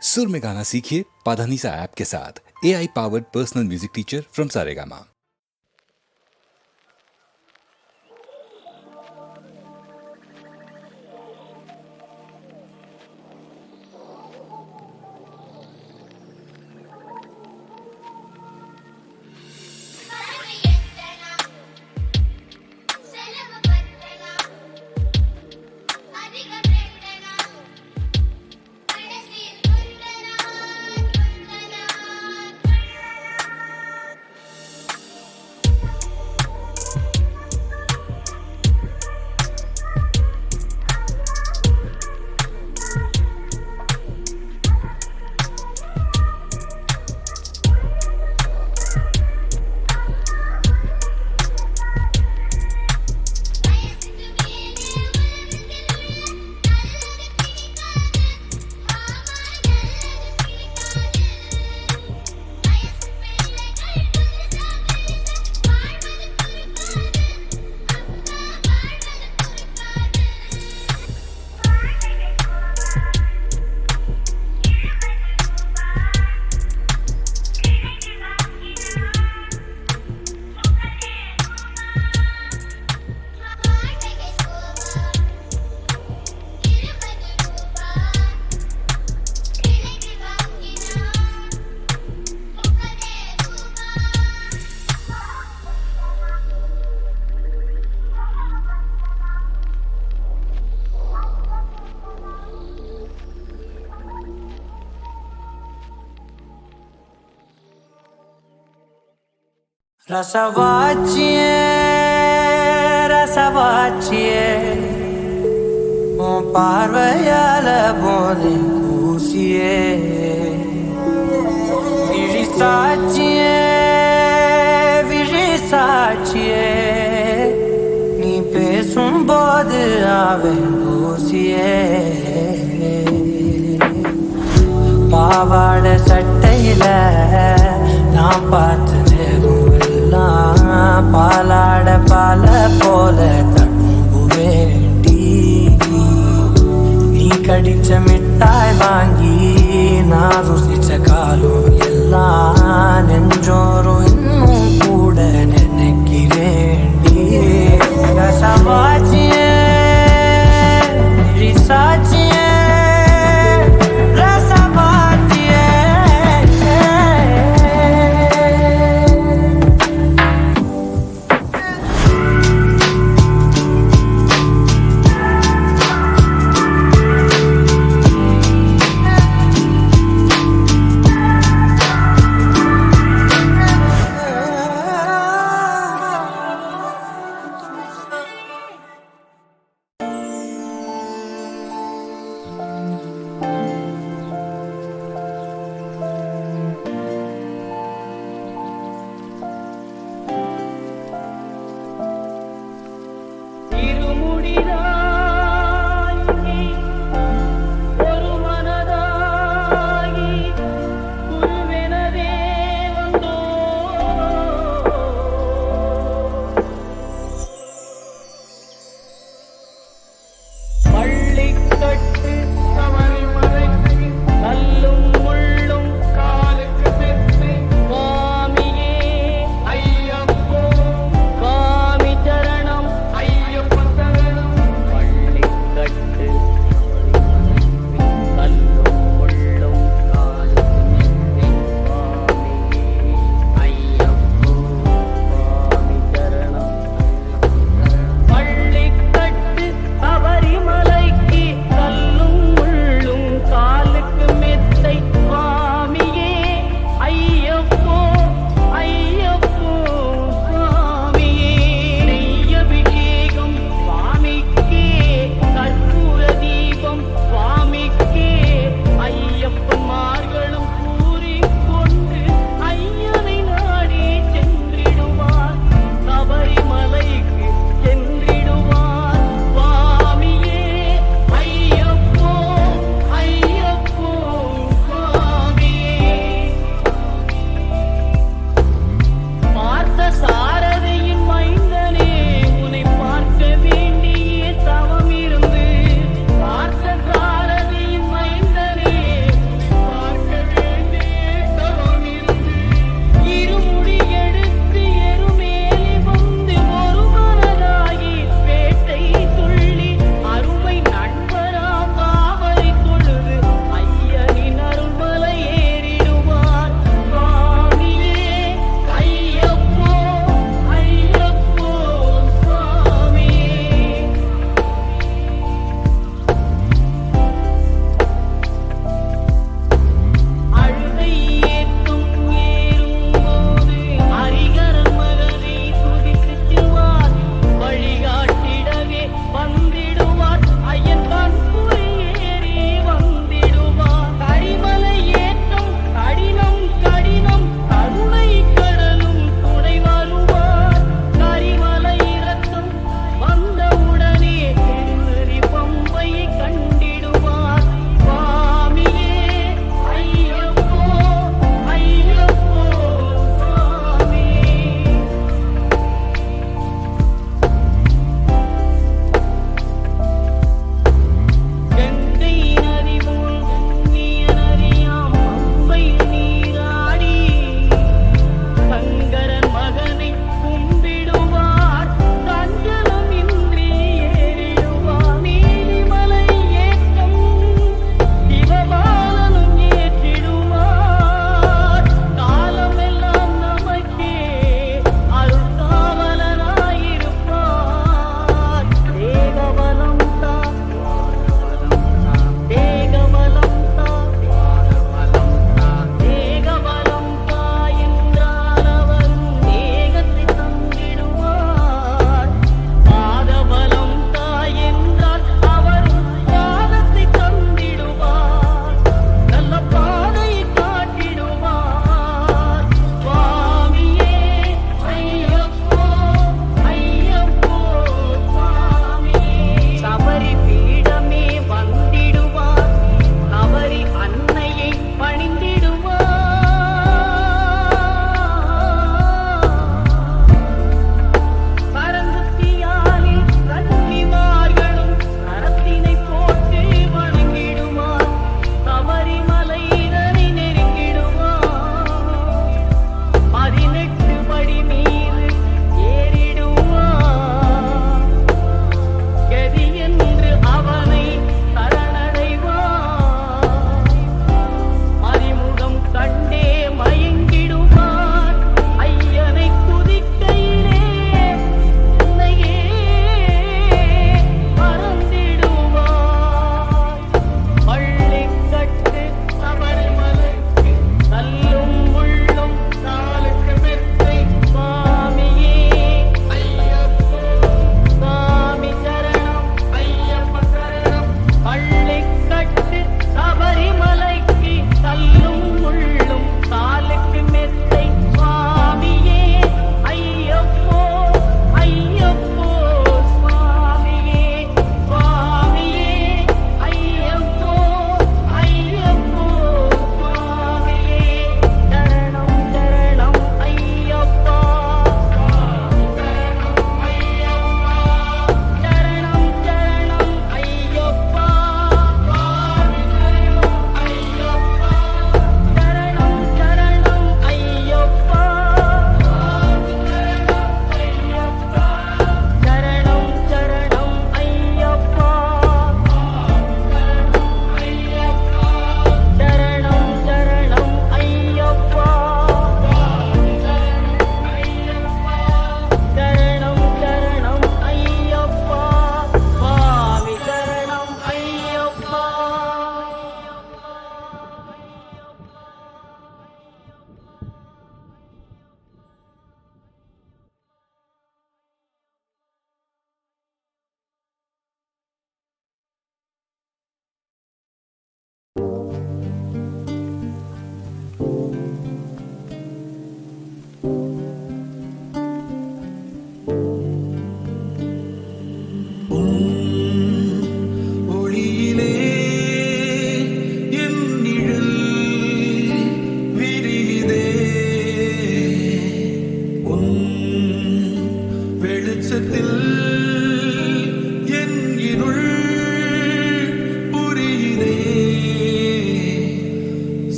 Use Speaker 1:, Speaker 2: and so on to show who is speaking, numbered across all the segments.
Speaker 1: सुर में गाना सीखिए पाधानीसा ऐप के साथ। AI powered personal music teacher from Saregama.
Speaker 2: ரசவாச்சியே உன் பார்வையால போதை கூசியே விழி சாட்சியே நீ பேசும்போது அவன் கூசியே பாவாடை சட்டையில நான் பார்த்து பாலாட பால போல தடும்பு வேண்டி நீ கடிச்ச மிட்டாய் வாங்கி நான் ருசிச்ச காலம் எல்லாம் நெஞ்சோறும் இன்னும் கூட நினைக்கிறேன்டி ரசவாச்சியே சாட்சியே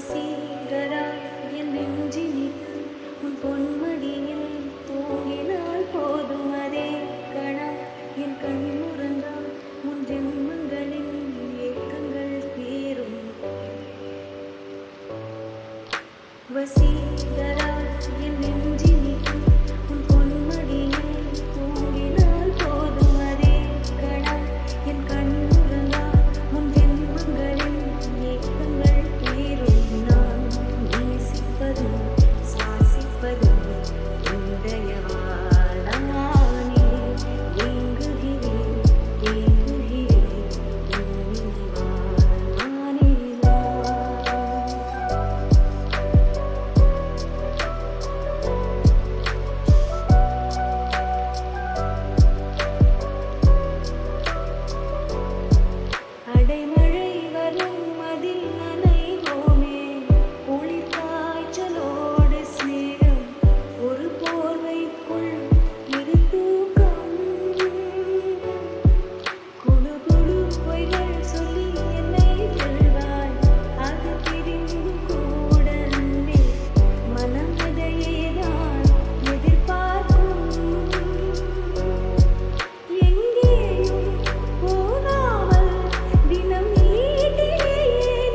Speaker 3: வசீகரா என் நெஞ்சினில் உன் பொன்மடியில் தூங்கினால் போதும் அதே கணம் என் கண்ணுறங்கா உன் ஜென்மங்களின் ஏக்கங்கள் தீரும் வசீகரா என் நெஞ்சினில் உன் பொன்மடியில் தூங்கினால் போதும் அதே கணம் என் கண்ணுறங்கா உன் ஜென்மங்களின் ஏக்கங்கள் தீரும் நான் நேசிப்பதும் சுவாசிப்பதும் உன்னுடைய வாழானே ஏங்குகிறேன் ஏங்குகிறேன் உன் நினைவால் நானே நான் அடைமழை வரும் அதில் நனைவோமே குளிர் காய்ச்சலோடு சிநேகம் ஒரு போர்வைக்குள் இரு தூக்கம் குழு குழு பொய்கள் சொல்லி என்னை வெல்வாய் அது தெரிந்தும் கூட அன்பே மனம் அதையேதான் எதிர்பார்க்கும் எங்கேயும் போகாமல் தினம் நீட்டிலேயே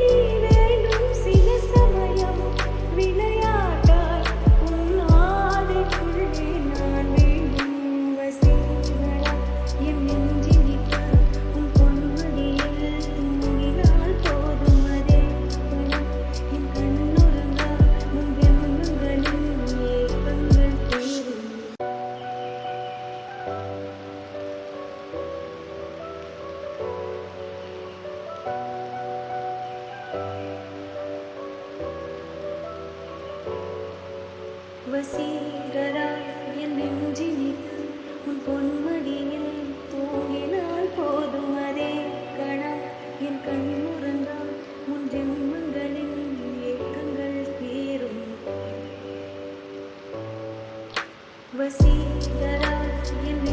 Speaker 3: நீ வேண்டும் சில சமயம் விளையாட்டாய் உன் ஆடைக்குள்ளே நான் வேண்டும் வசீகரா என் நெஞ்சினிக்க உன் பொன்மடியில் தூங்கினால் போதும் அதே கணம் என் கண்ணுறங்கா உன் ஜென்மங்களின் ஏக்கங்கள் தீரும் வசீகரா என் நெஞ்சினில் உன் பொன்மடியில் தூங்கினால் போதும் அதே கணம் என் கண்ணுறங்கா உன் ஜென்மங்களின் ஏக்கங்கள் தீரும் வசீகரா என்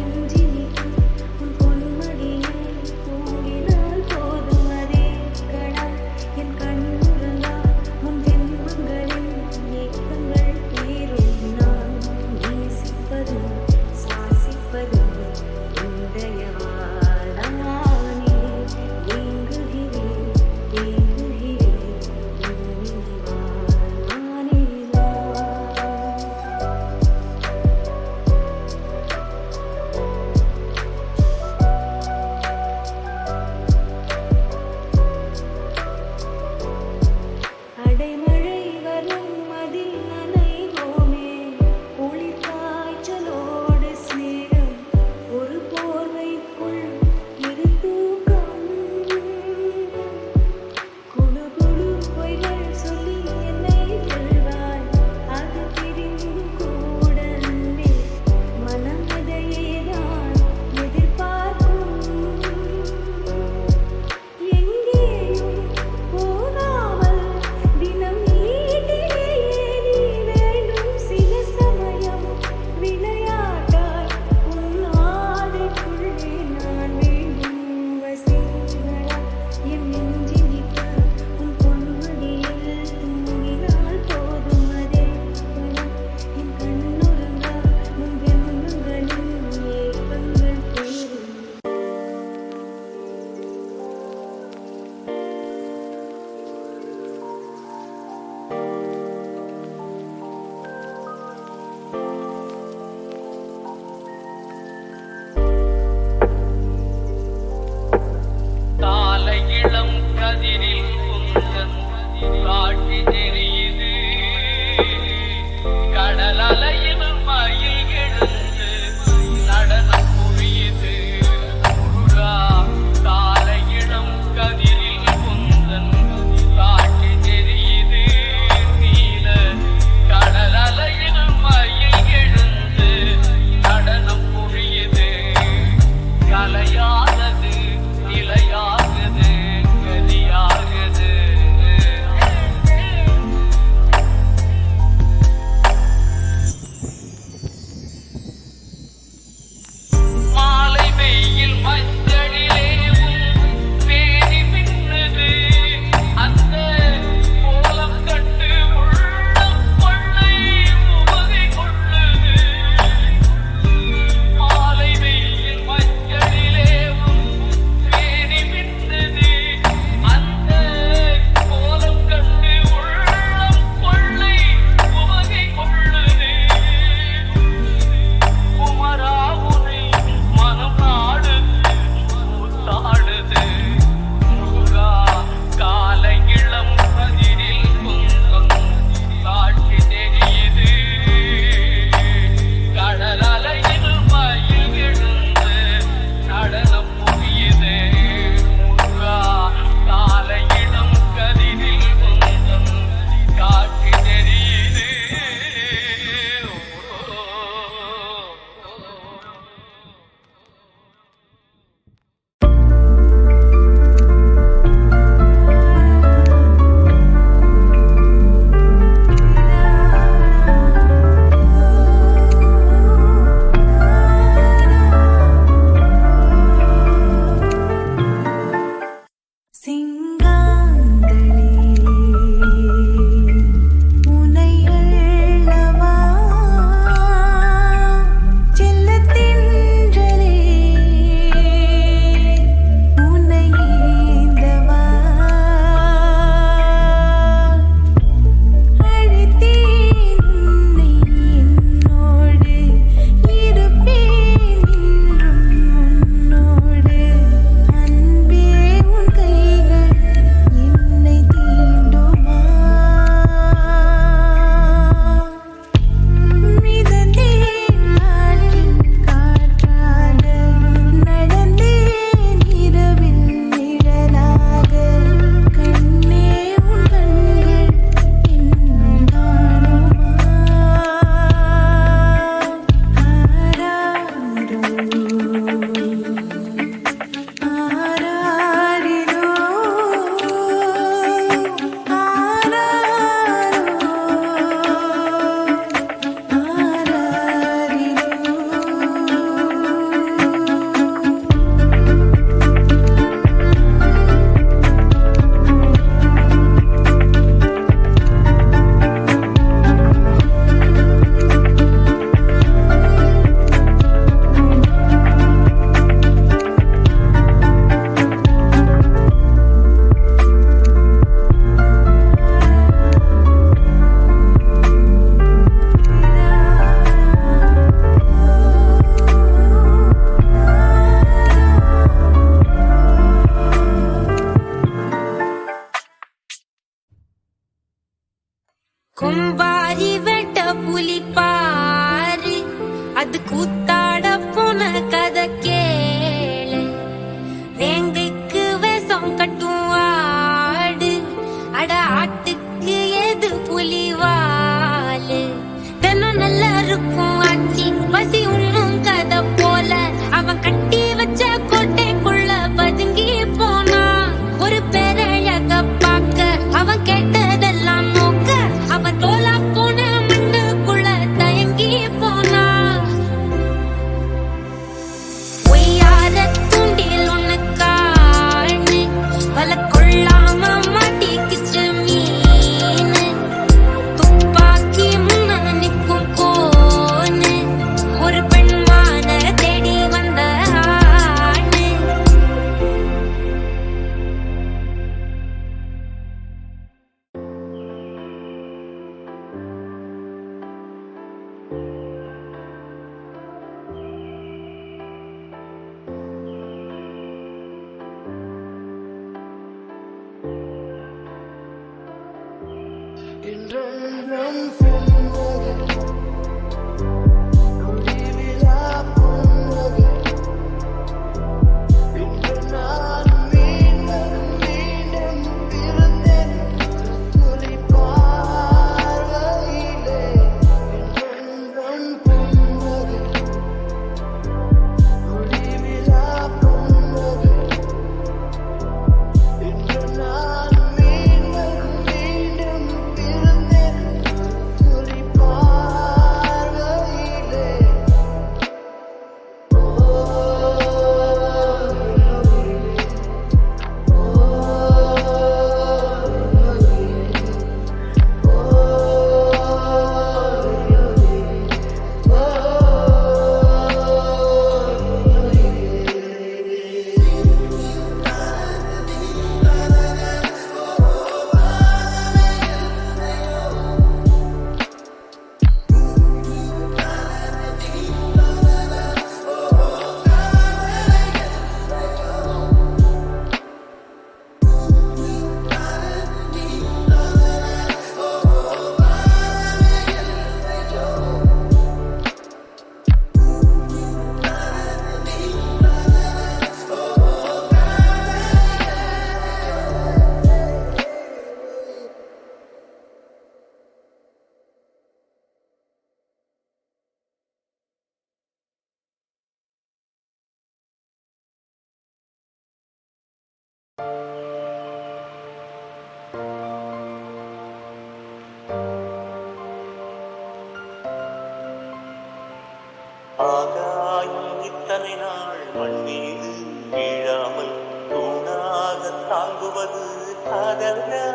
Speaker 4: மண்ணீது வீழாமல் தூணாக தாங்குவது காதல்யா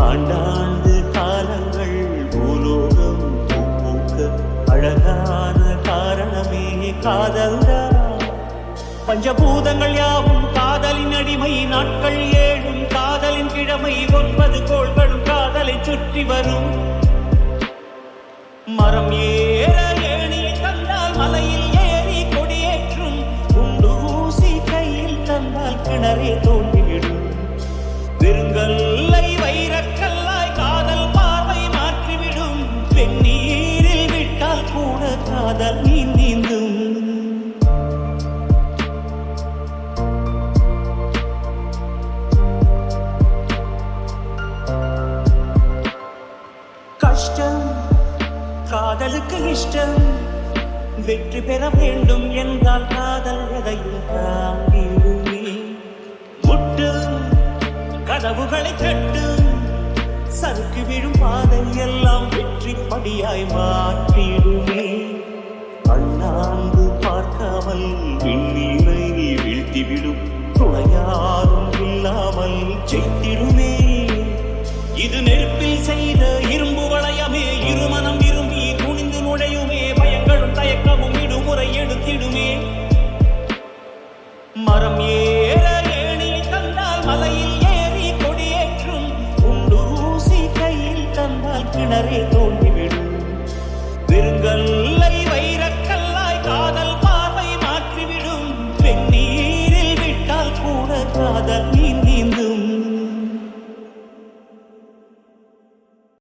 Speaker 4: ஆண்டாண்டு காலங்கள் பூலோகம் பூக்க அழகான காரணமே காதல்யா பஞ்சபூதங்கள் யாவும் காதலின் அடிமை நாட்கள் ஏழும் காதலின் கிழமை 9 கோள்களும் காதலை சுற்றி வரும் மரம் ஏற ஏணியை தந்தால் மலையில் ஏறி கொடியேற்றும் குண்டு ஊசி கையில் தந்தால் கிணறே தோண்டிவிடும் வெறுங்கல்லை வைரக்கல்லாய் காதல் பார்வை மாற்றிவிடும் வெந்நீரில் விட்டால் கூட காதல் நீந்தும் கஷ்டம் காதலுக்கு இஷ்டம் வெற்றி பெற வேண்டும் என்றால் காதல் எதையும் தாங்கிடுமே முட்டு கதவுகளை கட்டும் சறுக்கு விழும் பாதை எல்லாம் வெற்றி படியாய் மாற்றிடுமே அண்ணாந்து பார்க்காமல் விண்ணீரை வீழ்த்திவிடும் துணையாரும் இல்லாமல் செய்திடுமே இது நெருப்பில் செய்த இரும்பு வளையமே இருமனம் விரும்பி துணிந்து நுழையுமே பயங்களும் தயக்கமும் விடுமுறை எடுத்திடுமே மரம் ஏற ஏணியை தந்தால் மலையில் ஏறி கொடியேற்றும் குண்டு ஊசி கையில் தந்தால் கிணறே தோன்றி